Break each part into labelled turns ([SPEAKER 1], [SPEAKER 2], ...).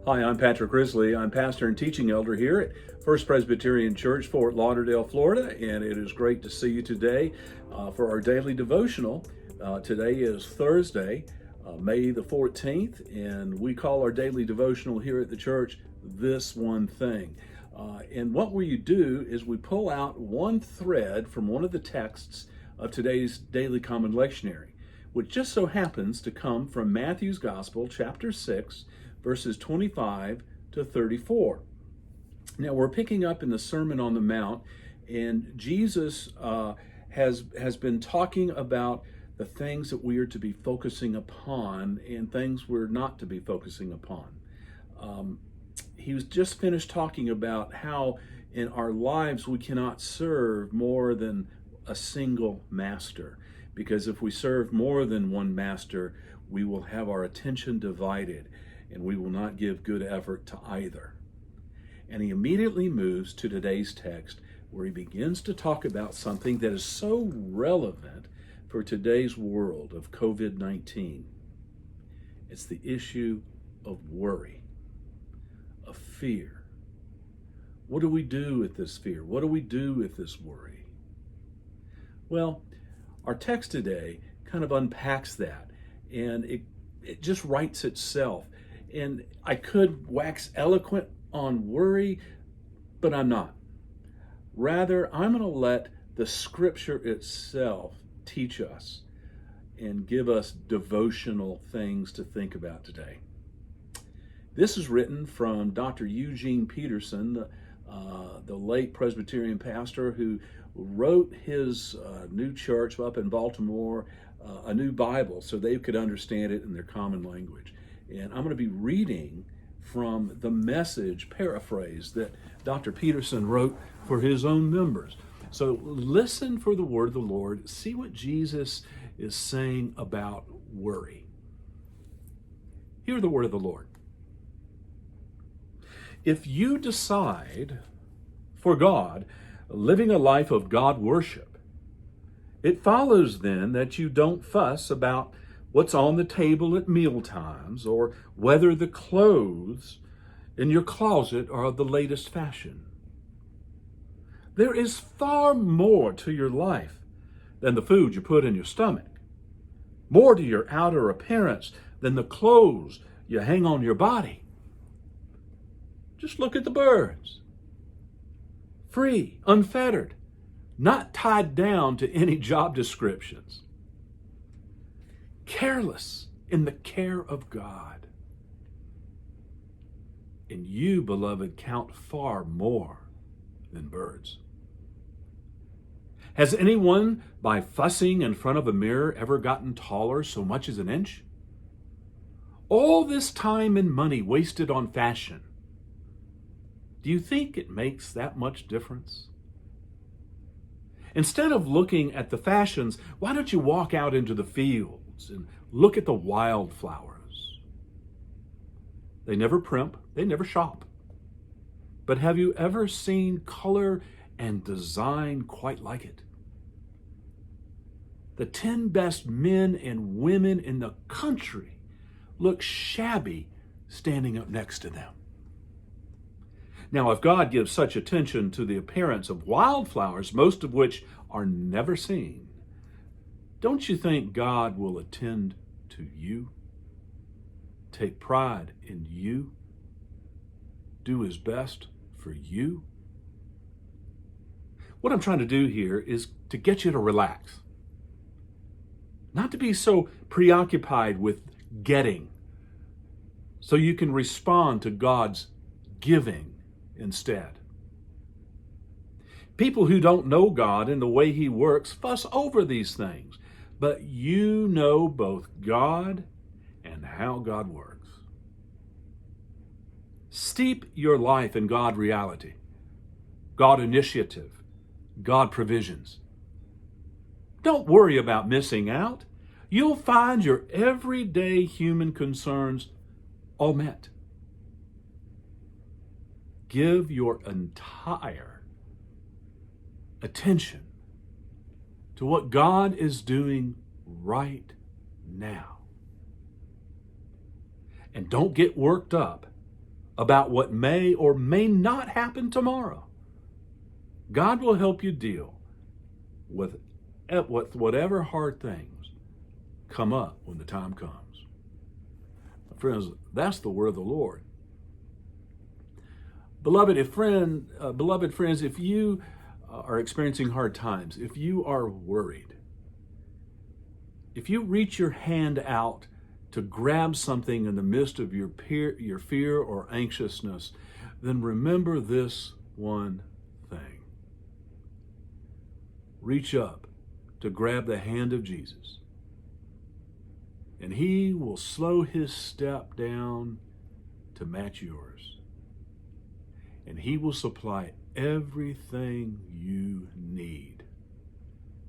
[SPEAKER 1] Hi, I'm Patrick Risley. I'm pastor and teaching elder here at First Presbyterian Church, Fort Lauderdale, Florida, and it is great to see you today for our daily devotional. Today is Thursday, May the 14th, and we call our daily devotional here at the church This One Thing. And what we do is we pull out one thread from one of the texts of today's daily common lectionary, which just so happens to come from Matthew's Gospel, chapter 6, verses 25 to 34. Now we're picking up in the Sermon on the Mount, and Jesus has been talking about the things that we are to be focusing upon and things we're not to be focusing upon. He was just finished talking about how in our lives we cannot serve more than a single master, because if we serve more than one master, we will have our attention divided and we will not give good effort to either. And he immediately moves to today's text, where he begins to talk about something that is so relevant for today's world of COVID-19. It's the issue of worry, of fear. What do we do with this fear? What do we do with this worry? Well, our text today kind of unpacks that, and it just writes itself. And I could wax eloquent on worry, but I'm not. Rather, I'm going to let the scripture itself teach us and give us devotional things to think about today. This is written from Dr. Eugene Peterson, the late Presbyterian pastor who wrote his new church up in Baltimore a new Bible so they could understand it in their common language. And I'm going to be reading from the Message paraphrase that Dr. Peterson wrote for his own members. So listen for the word of the Lord. See what Jesus is saying about worry. Hear the word of the Lord. If you decide for God, living a life of God worship, it follows then that you don't fuss about what's on the table at meal times, or whether the clothes in your closet are of the latest fashion. There is far more to your life than the food you put in your stomach, more to your outer appearance than the clothes you hang on your body. Just look at the birds. Free, unfettered, not tied down to any job descriptions. Careless in the care of God. And you, beloved, count far more than birds. Has anyone, by fussing in front of a mirror, ever gotten taller so much as an inch? All this time and money wasted on fashion, do you think it makes that much difference? Instead of looking at the fashions, why don't you walk out into the fields and look at the wildflowers? They never primp, they never shop. But have you ever seen color and design quite like it? The 10 best men and women in the country look shabby standing up next to them. Now, if God gives such attention to the appearance of wildflowers, most of which are never seen, don't you think God will attend to you, take pride in you, do his best for you? What I'm trying to do here is to get you to relax, not to be so preoccupied with getting, so you can respond to God's giving instead. People who don't know God and the way he works fuss over these things, but you know both God and how God works. Steep your life in God reality, God initiative, God provisions. Don't worry about missing out. You'll find your everyday human concerns all met. Give your entire attention to what God is doing right now. And don't get worked up about what may or may not happen tomorrow. God will help you deal with whatever hard things come up when the time comes. Friends, that's the word of the Lord. Beloved friends, if you are experiencing hard times, if you are worried, if you reach your hand out to grab something in the midst of your fear or anxiousness, then remember this one thing. Reach up to grab the hand of Jesus, and he will slow his step down to match yours. And he will supply everything you need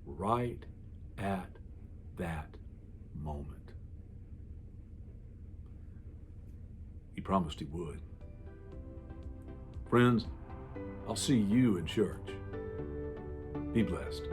[SPEAKER 1] right at that moment. He promised he would. Friends, I'll see you in church. Be blessed.